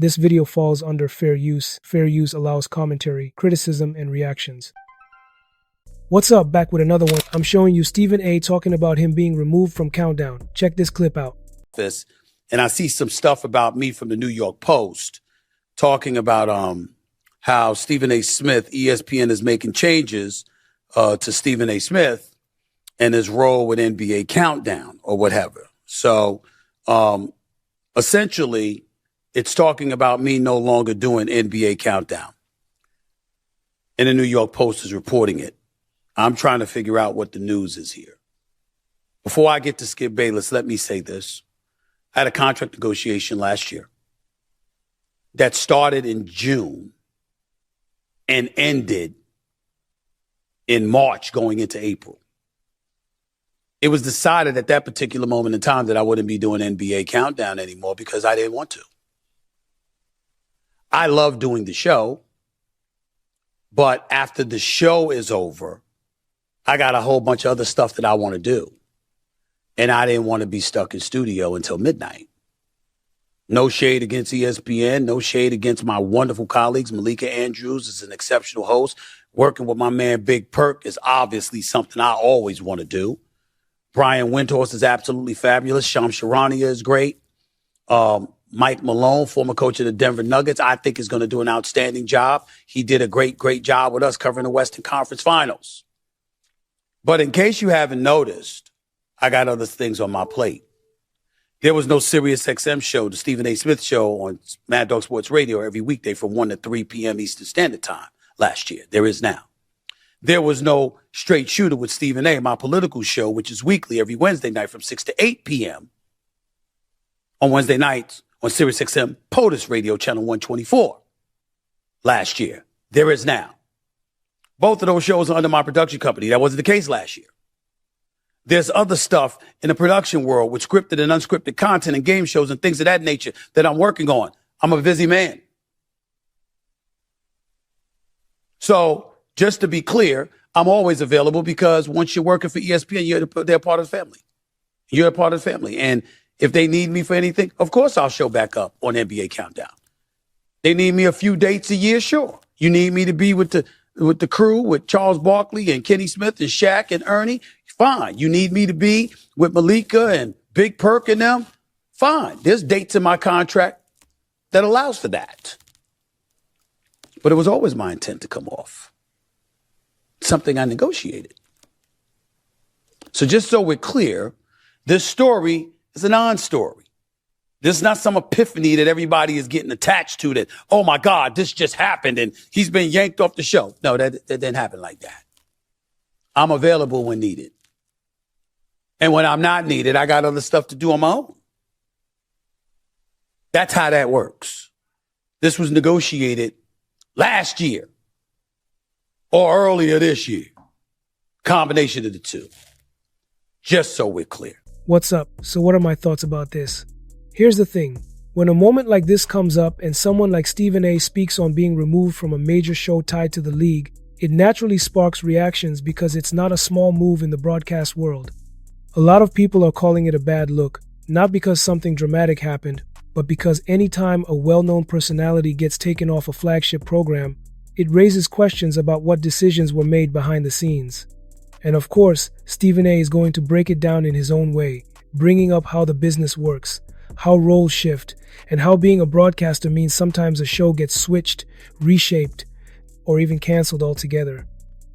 This video falls under fair use. Fair use allows commentary, criticism, and reactions. What's up? Back with another one. I'm showing you Stephen A. talking about him being removed from Countdown. Check this clip out. And I see some stuff about me from the New York Post talking about how Stephen A. Smith, ESPN is making changes to Stephen A. Smith and his role with NBA Countdown or whatever. So essentially, it's talking about me no longer doing NBA Countdown. And the New York Post is reporting it. I'm trying to figure out what the news is here. Before I get to Skip Bayless, let me say this. I had a contract negotiation last year that started in June and ended in March going into April. It was decided at that particular moment in time that I wouldn't be doing NBA Countdown anymore because I didn't want to. I love doing the show, but after the show is over, I got a whole bunch of other stuff that I want to do. And I didn't want to be stuck in studio until midnight. No shade against ESPN, no shade against my wonderful colleagues. Malika Andrews is an exceptional host. Working with my man Big Perk is obviously something I always want to do. Brian Windhorst is absolutely fabulous. Shams Charania is great. Mike Malone, former coach of the Denver Nuggets, I think is going to do an outstanding job. He did a great job with us covering the Western Conference Finals. But in case you haven't noticed, I got other things on my plate. There was no Sirius XM show, the Stephen A. Smith show on Mad Dog Sports Radio every weekday from 1 to 3 p.m. Eastern Standard Time last year. There is now. There was no Straight Shooter with Stephen A., my political show, which is weekly every Wednesday night from 6 to 8 p.m. on Wednesday nights on Sirius XM POTUS Radio Channel 124 last year. There is now. Both of those shows are under my production company. That wasn't the case last year. There's other stuff in the production world with scripted and unscripted content and game shows and things of that nature that I'm working on. I'm a busy man. So just to be clear, I'm always available because once you're working for ESPN, they're part of the family. You're a part of the family. And if they need me for anything, of course I'll show back up on NBA Countdown. They need me a few dates a year, sure. You need me to be with the crew, with Charles Barkley and Kenny Smith and Shaq and Ernie, fine. You need me to be with Malika and Big Perk and them, fine. There's dates in my contract that allows for that. But it was always my intent to come off. Something I negotiated. So just so we're clear, this story is a non-story. This is not some epiphany that everybody is getting attached to that, oh my God, this just happened and he's been yanked off the show. No, that didn't happen like that. I'm available when needed. And when I'm not needed, I got other stuff to do on my own. That's how that works. This was negotiated last year or earlier this year. Combination of the two. Just so we're clear. What's up? So what are my thoughts about this? Here's the thing. When a moment like this comes up and someone like Stephen A. speaks on being removed from a major show tied to the league, it naturally sparks reactions because it's not a small move in the broadcast world. A lot of people are calling it a bad look, not because something dramatic happened, but because anytime a well-known personality gets taken off a flagship program, it raises questions about what decisions were made behind the scenes. And of course, Stephen A. is going to break it down in his own way, bringing up how the business works, how roles shift, and how being a broadcaster means sometimes a show gets switched, reshaped, or even canceled altogether.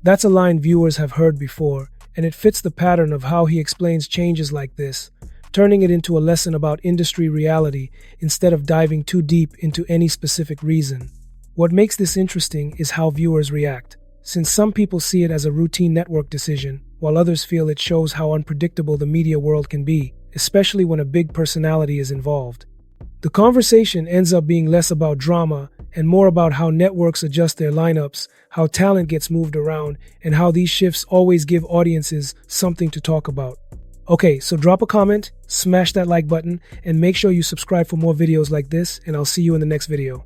That's a line viewers have heard before, and it fits the pattern of how he explains changes like this, turning it into a lesson about industry reality instead of diving too deep into any specific reason. What makes this interesting is how viewers react, since some people see it as a routine network decision, while others feel it shows how unpredictable the media world can be, especially when a big personality is involved. The conversation ends up being less about drama and more about how networks adjust their lineups, how talent gets moved around, and how these shifts always give audiences something to talk about. Okay, so drop a comment, smash that like button, and make sure you subscribe for more videos like this, and I'll see you in the next video.